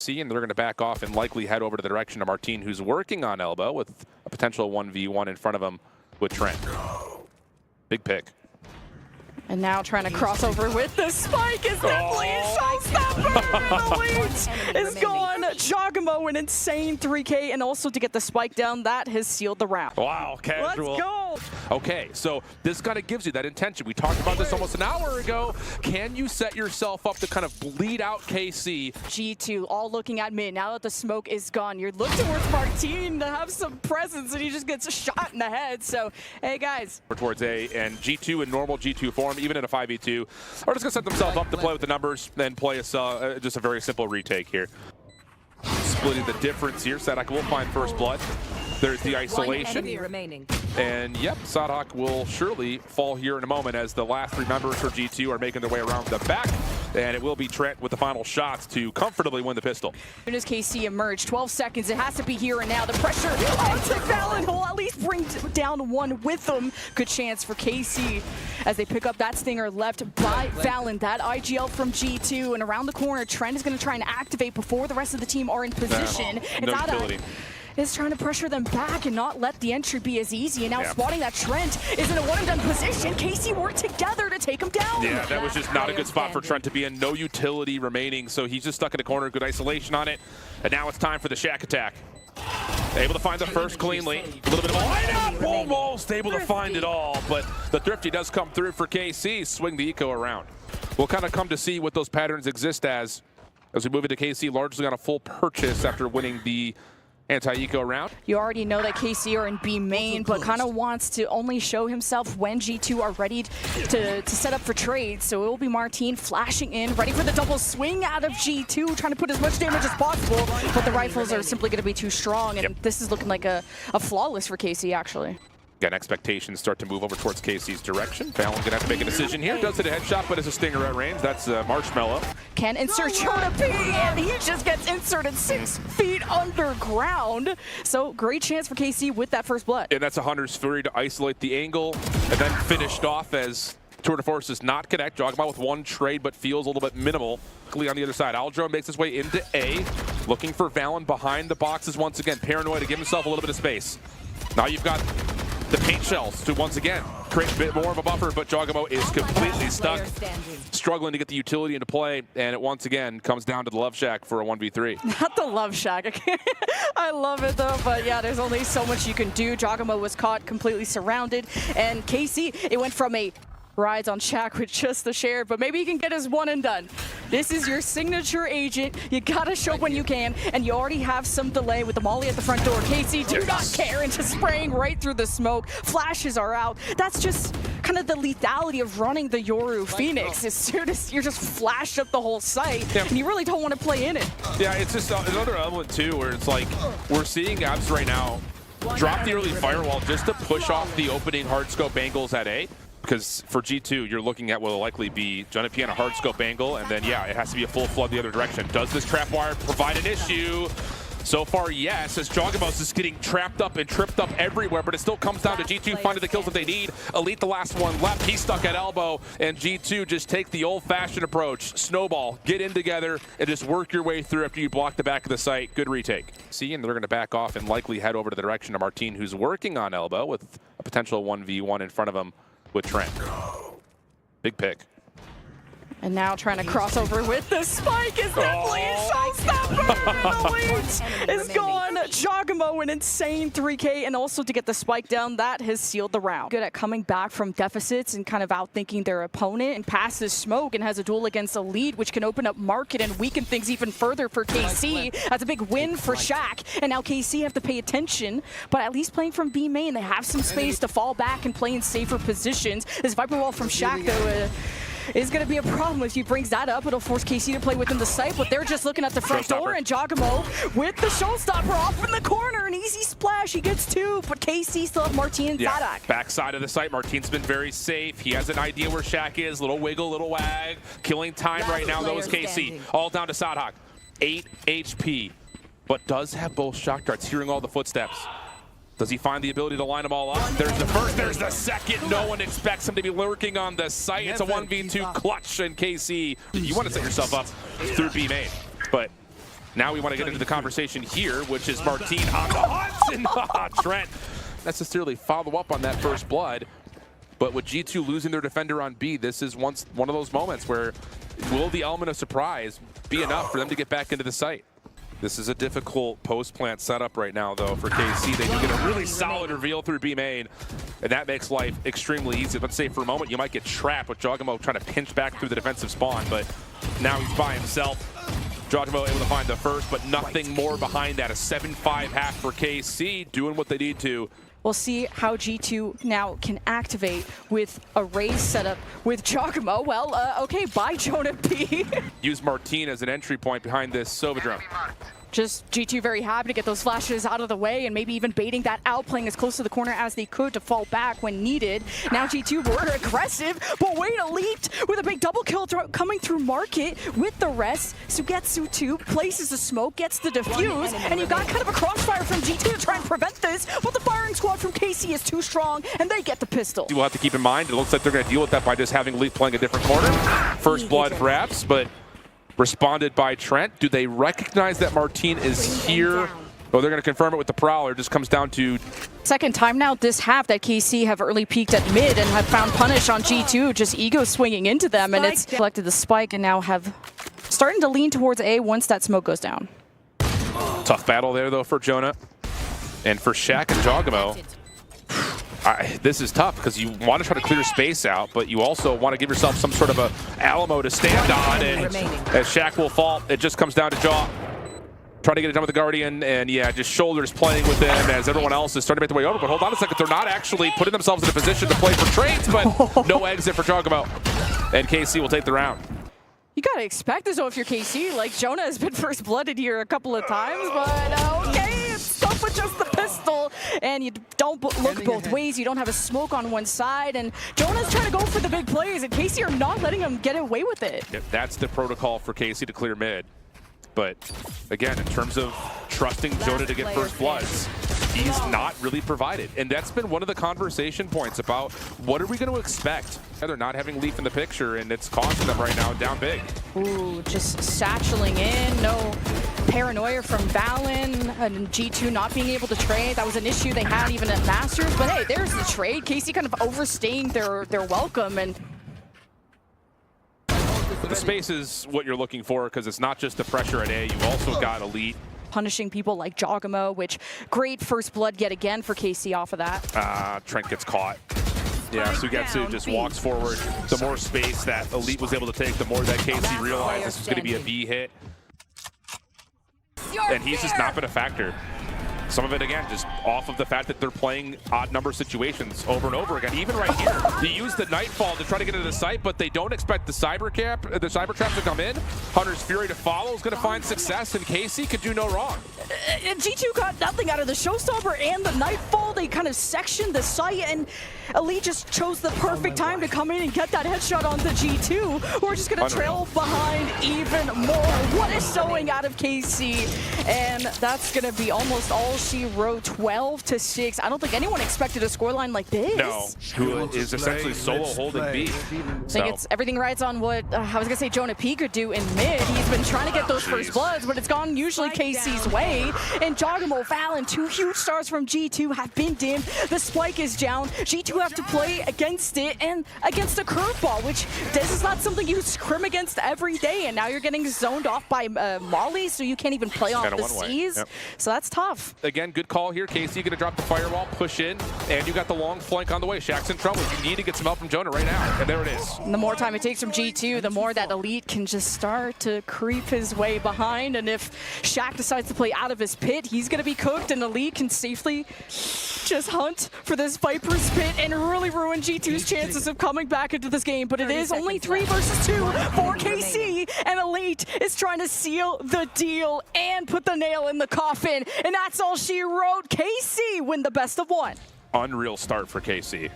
And they're going to back off and likely head over to the direction of Martin, who's working on elbow with a potential 1v1 in front of him with Trent. Big pick. And now trying to cross over with the spike is definitely a showstopper. The lead is gone. Giacomo, an insane 3K, and also to get the spike down, that has sealed the round. Wow, casual. Let's go. Okay, so this kind of gives you that intention. We talked about this almost an hour ago. Can you set yourself up to kind of bleed out KC? G2 all looking at mid. Now that the smoke is gone, you're looking towards Martin to have some presence, and he just gets a shot in the head. So, hey, guys. Towards A, and G2 in normal G2 form, even in a 5v2, are just going to set themselves up to play with the numbers and play just a very simple retake here. Splitting the difference here. Sadhak will find first blood. There's the isolation. And yep, Sadhak will surely fall here in a moment as the last three members for G2 are making their way around the back. And it will be Trent with the final shots to comfortably win the pistol. As soon as KC emerged, 12 seconds, it has to be here and now. The pressure onto Valen will at least bring down one with them. Good chance for KC as they pick up that stinger left by Valen. That IGL from G2, and around the corner, Trent is going to try and activate before the rest of the team are in position. No utility. Is trying to pressure them back and not let the entry be as easy. And now spotting that Trent is in a one-and-done position. KC worked together to take him down. Yeah, that was just not a good spot for Trent to be in. No utility remaining, so he's just stuck in the corner. Good isolation on it. And now it's time for the Shack attack. Able to find the first cleanly. A little bit of a lineup, almost able to find it all. But the Thrifty does come through for KC. Swing the eco around. We'll kind of come to see what those patterns exist as we move into KC largely on a full purchase after winning the anti-eco round. You already know that KC are in B main, but kind of wants to only show himself when G2 are ready to set up for trades. So it will be Martin flashing in, ready for the double swing out of G2, trying to put as much damage as possible, but the rifles are simply going to be too strong, and this is looking like a flawless for KC, actually. Again, expectations start to move over towards KC's direction. Valen gonna have to make a decision here. Does hit a headshot, but it's a stinger at range. That's Marshmallow. Can insert Jonah P, and he just gets inserted 6 feet underground. So great chance for KC with that first blood. And that's a Hunter's Fury to isolate the angle, and then finished off as Tour de Force does not connect. Giacomo with one trade, but feels a little bit minimal. On the other side, Aldro makes his way into A, looking for Valen behind the boxes once again. Paranoid to give himself a little bit of space. Now you've got the paint shells to once again create a bit more of a buffer, but Giacomo is completely stuck, struggling to get the utility into play, and it once again comes down to the Love Shack for a 1v3. Not the Love Shack. I love it though, but yeah, there's only so much you can do. Giacomo was caught completely surrounded, and KC, it went from a rides on Shack with just the share, but maybe he can get his one and done. This is your signature agent. You gotta show when you can, and you already have some delay with the molly at the front door. KC do not care and just spraying right through the smoke. Flashes are out. That's just kind of the lethality of running the Yoru Phoenix. As soon as you just flash up the whole site, and you really don't want to play in it. Yeah, it's just another element too, where it's like we're seeing Abs right now drop the early firewall just to push off the opening hard scope angles at A. Because for G2, you're looking at what will likely be Jonah P on a hard scope angle, and then, yeah, it has to be a full flood the other direction. Does this trap wire provide an issue? So far, yes, as Giacomo's is getting trapped up and tripped up everywhere, but it still comes down to G2 finding the kills that they need. Elite, the last one left. He's stuck at elbow, and G2 just take the old-fashioned approach. Snowball, get in together, and just work your way through after you block the back of the site. Good retake. See, and they're going to back off and likely head over to the direction of Martin, who's working on elbow with a potential 1v1 in front of him with Trent. Big pick. And now trying to cross over with the spike is definitely a showstopper. The lead is gone. Giacomo, an insane 3K, and also to get the spike down, that has sealed the round. Good at coming back from deficits and kind of outthinking their opponent, and passes smoke and has a duel against a lead, which can open up market and weaken things even further for KC. That's a big win for Shack, and now KC have to pay attention, but at least playing from B main, they have some space to fall back and play in safer positions. This Viper Wall from Shack, though, is going to be a problem. If he brings that up, it'll force KC to play within the site, but they're just looking at the front door, and Giacomo with the showstopper off in the corner. An easy splash, he gets 2, but KC still have Martin and Sadhak. Backside of the site, Martin's been very safe. He has an idea where Shack is. Little wiggle, little wag. Killing time right now, though, is KC. All down to Sadhak. 8 HP, but does have both shock darts, hearing all the footsteps. Does he find the ability to line them all up? There's the first, there's the second. No one expects him to be lurking on the site. It's a 1v2 clutch, and KC, you want to set yourself up through B main, but Now we want to get into the conversation here, which is Martine on the hunt, and Trent necessarily follow up on that first blood. But with G2 losing their defender on B, this is one of those moments where will the element of surprise be enough for them to get back into the site? This is a difficult post-plant setup right now, though, for KC. They do get a really solid reveal through B main, and that makes life extremely easy. Let's say for a moment you might get trapped with Jogamo trying to pinch back through the defensive spawn, but now he's by himself. Jogamo able to find the first, but nothing more behind that. A 7-5 half for KC, doing what they need to. We'll see how G2 now can activate with a raise setup with Jogamo. Well, okay, bye, Jonah P. Use Martine as an entry point behind this Sovidrome. Just G2 very happy to get those flashes out of the way and maybe even baiting that out, playing as close to the corner as they could to fall back when needed. Now G2 were aggressive, but wait, Elite with a big double kill coming through market with the rest. Sugetsu 2 places the smoke, gets the defuse, and you got kind of a crossfire from G2 to try and prevent this, but the firing squad from KC is too strong, and they get the pistol. We'll have to keep in mind, it looks like they're going to deal with that by just having Elite playing a different corner. First blood perhaps, but responded by Trent. Do they recognize that Martine is here? Oh, they're going to confirm it with the Prowler. Just comes down to second time now this half that KC have early peaked at mid and have found punish on G2, just ego swinging into them, and it's collected the spike and now have starting to lean towards A once that smoke goes down. Tough battle there though for Jonah and for Shaq and Jogamo. This is tough because you want to try to clear space out, but you also want to give yourself some sort of a Alamo to stand on, and as Shaq will fall, it just comes down to Jaw. Trying to get it done with the Guardian, and yeah, just shoulders playing with them as everyone else is starting to make their way over. But hold on a second, they're not actually putting themselves in a position to play for trades, but no exit for Jogamo. And KC will take the round. You gotta expect this though if you're KC. Like, Jonah has been first blooded here a couple of times, but okay, it's tough with just the pistol, and you don't look both ways. You don't have a smoke on one side, and Jonah's trying to go for the big plays, and KC are not letting him get away with it. Yep, that's the protocol for KC to clear mid. But again, in terms of trusting Jonah to get first bloods, he's not really provided. And that's been one of the conversation points about what are we going to expect? They're not having Leaf in the picture, and it's costing them right now down big. Ooh, just satcheling in. No paranoia from Valen, and G2 not being able to trade. That was an issue they had even at Masters. But hey, there's the trade. KC kind of overstaying their welcome, and the space is what you're looking for because it's not just the pressure at A. You also got Elite punishing people like Jogamo, which great first blood yet again for KC off of that. Trent gets caught. Yeah, Sugetsu just walks forward. The more space that Elite was able to take, the more that KC realized this was going to be a B hit. And he's just not been a factor. Some of it, again, just off of the fact that they're playing odd number situations over and over again. Even right here, he used the Nightfall to try to get into the site, but they don't expect the cyber trap to come in. Hunter's Fury to follow is going to find success, and KC could do no wrong. G2 got nothing out of the Showstopper and the Nightfall. They kind of sectioned the site, and Elite just chose the perfect time to come in and get that headshot on the G2, who are just going to trail behind even more. What a showing out of KC, and that's going to be almost all she wrote, 12-6. I don't think anyone expected a scoreline like this. No, who is essentially solo holding B. I think it's everything rides on what I was going to say Jonah P could do in mid. He's been trying to get those first bloods, but it's gone usually KC's way. And Jogamo, Valen, two huge stars from G2 have been dimmed. The spike is down. G2 have to play against it and against a curveball, which this is not something you scrim against every day. And now you're getting zoned off by Molly, so you can't even play off the C's. Yep. So that's tough. Again, good call here. KC going to drop the firewall, push in, and you got the long flank on the way. Shaq's in trouble. You need to get some help from Jonah right now, and there it is. And the more time it takes from G2, the more that Elite can just start to creep his way behind. And if Shaq decides to play out of his pit, he's going to be cooked, and Elite can safely just hunt for this Viper's pit and really ruin G2's chances of coming back into this game. But it is only 3 versus 2 for KC, and Elite is trying to seal the deal and put the nail in the coffin. And that's all she wrote. KC win the best of 1. Unreal start for KC.